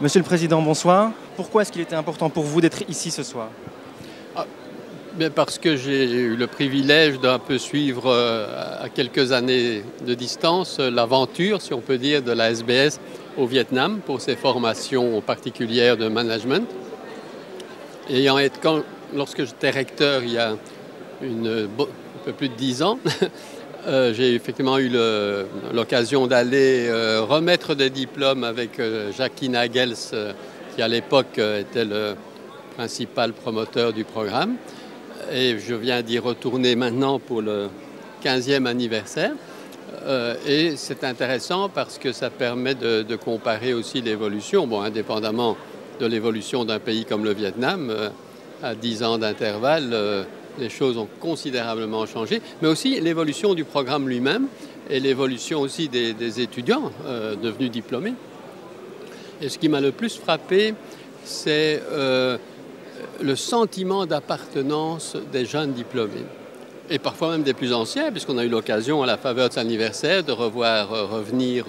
Monsieur le Président, bonsoir. Pourquoi est-ce qu'il était important pour vous d'être ici ce soir? Bien parce que j'ai eu le privilège d'un peu suivre à quelques années de distance l'aventure, si on peut dire, de la SBS au Vietnam pour ses formations particulières de management. Lorsque j'étais recteur il y a un peu plus de 10 ans, j'ai effectivement eu l'occasion d'aller remettre des diplômes avec Jackie Nagels, qui à l'époque était le principal promoteur du programme. Et je viens d'y retourner maintenant pour le 15e anniversaire. Et c'est intéressant parce que ça permet de comparer aussi l'évolution, bon, indépendamment de l'évolution d'un pays comme le Vietnam, à 10 ans d'intervalle, les choses ont considérablement changé, mais aussi l'évolution du programme lui-même et l'évolution aussi des étudiants devenus diplômés. Et ce qui m'a le plus frappé, c'est le sentiment d'appartenance des jeunes diplômés, et parfois même des plus anciens, puisqu'on a eu l'occasion, à la faveur de cet anniversaire, de revoir revenir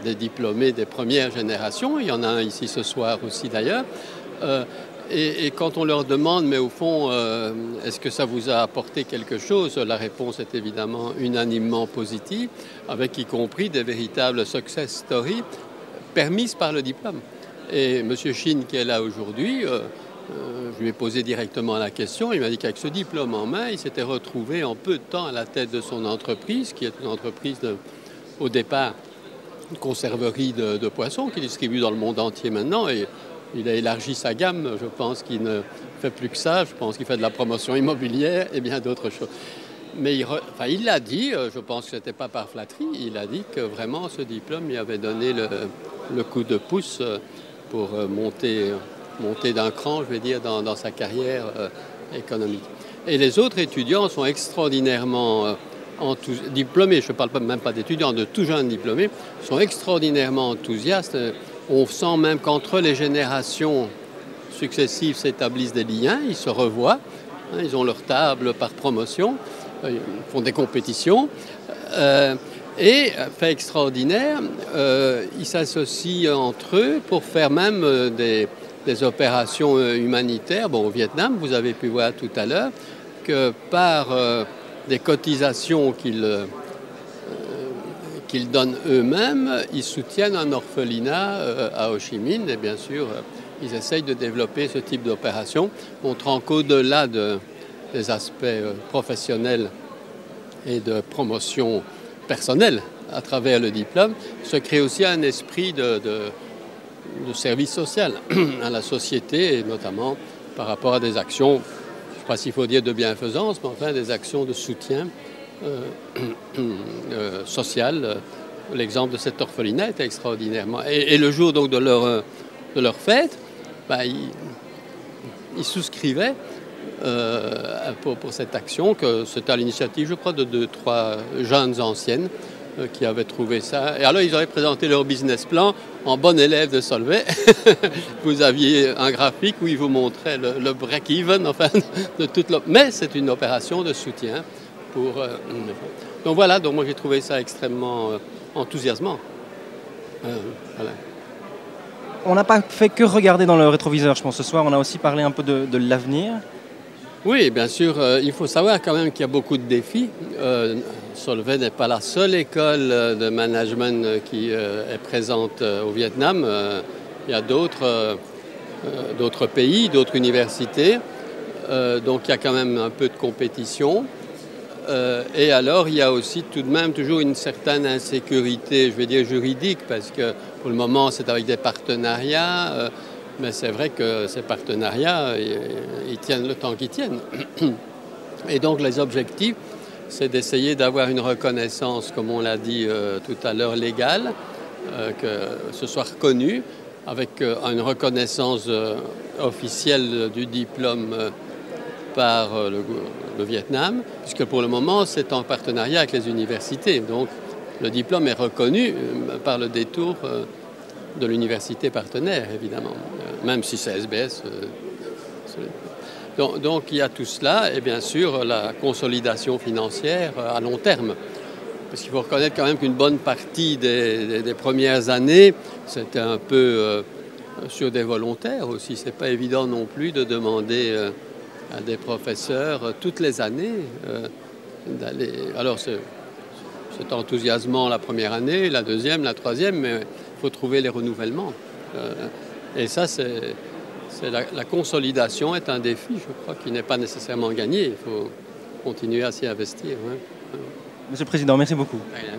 des diplômés des premières générations. Il y en a un ici ce soir aussi d'ailleurs. Et quand on leur demande, mais au fond, est-ce que ça vous a apporté quelque chose? La réponse est évidemment unanimement positive, avec y compris des véritables success stories permises par le diplôme. Et M. Chin, qui est là aujourd'hui, je lui ai posé directement la question. Il m'a dit qu'avec ce diplôme en main, il s'était retrouvé en peu de temps à la tête de son entreprise, qui est une entreprise au départ, une conserverie de poissons qu'il distribue dans le monde entier maintenant. Et il a élargi sa gamme. Je pense qu'il ne fait plus que ça. Je pense qu'il fait de la promotion immobilière et bien d'autres choses. Mais il l'a dit, je pense que ce n'était pas par flatterie, il a dit que vraiment ce diplôme lui avait donné le coup de pouce pour monter d'un cran, je vais dire, dans sa carrière économique. Et les autres étudiants sont extraordinairement diplômés, je ne parle même pas d'étudiants, de tout jeunes diplômés, sont extraordinairement enthousiastes. On sent même qu'entre les générations successives s'établissent des liens, ils se revoient, ils ont leur table par promotion, ils font des compétitions. Et, fait extraordinaire, ils s'associent entre eux pour faire même des opérations humanitaires. Bon, au Vietnam, vous avez pu voir tout à l'heure que par des cotisations qu'ils donnent eux-mêmes, ils soutiennent un orphelinat à Ho Chi Minh. Et bien sûr, ils essayent de développer ce type d'opération, montrant qu'au-delà des aspects professionnels et de promotion personnelle à travers le diplôme, se crée aussi un esprit de service social à la société, et notamment par rapport à des actions, je ne sais pas s'il faut dire de bienfaisance, mais enfin des actions de soutien social. L'exemple de cet orphelinat est extraordinairement... Et le jour donc de leur fête, ils souscrivaient pour cette action, que c'était à l'initiative, je crois, de 2-3 jeunes anciennes qui avaient trouvé ça. Et alors, ils avaient présenté leur business plan en bon élève de Solvay. Vous aviez un graphique où ils vous montraient le break-even, enfin, de toute mais c'est une opération de soutien pour... Donc voilà, donc moi j'ai trouvé ça extrêmement enthousiasmant. Voilà. On n'a pas fait que regarder dans le rétroviseur, je pense, ce soir. On a aussi parlé un peu de l'avenir. Oui, bien sûr. Il faut savoir quand même qu'il y a beaucoup de défis. Solvay n'est pas la seule école de management qui est présente au Vietnam. Il y a d'autres pays, d'autres universités. Donc il y a quand même un peu de compétition. Et alors, il y a aussi tout de même toujours une certaine insécurité, je vais dire juridique, parce que pour le moment, c'est avec des partenariats. Mais c'est vrai que ces partenariats, ils tiennent le temps qu'ils tiennent. Et donc, les objectifs, c'est d'essayer d'avoir une reconnaissance, comme on l'a dit tout à l'heure, légale, que ce soit reconnu, avec une reconnaissance officielle du diplôme par le Vietnam, puisque pour le moment, c'est en partenariat avec les universités. Donc, le diplôme est reconnu par le détour de l'université partenaire, évidemment, même si c'est SBS. Donc, il y a tout cela, et bien sûr, la consolidation financière à long terme. Parce qu'il faut reconnaître quand même qu'une bonne partie des premières années, c'était un peu sur des volontaires aussi. Ce n'est pas évident non plus de demander à des professeurs toutes les années d'aller. Alors c'est enthousiasmant la première année, la deuxième, la troisième, mais il faut trouver les renouvellements. Et ça, la consolidation est un défi, je crois, qui n'est pas nécessairement gagné. Il faut continuer à s'y investir. Monsieur le Président, merci beaucoup. Rien.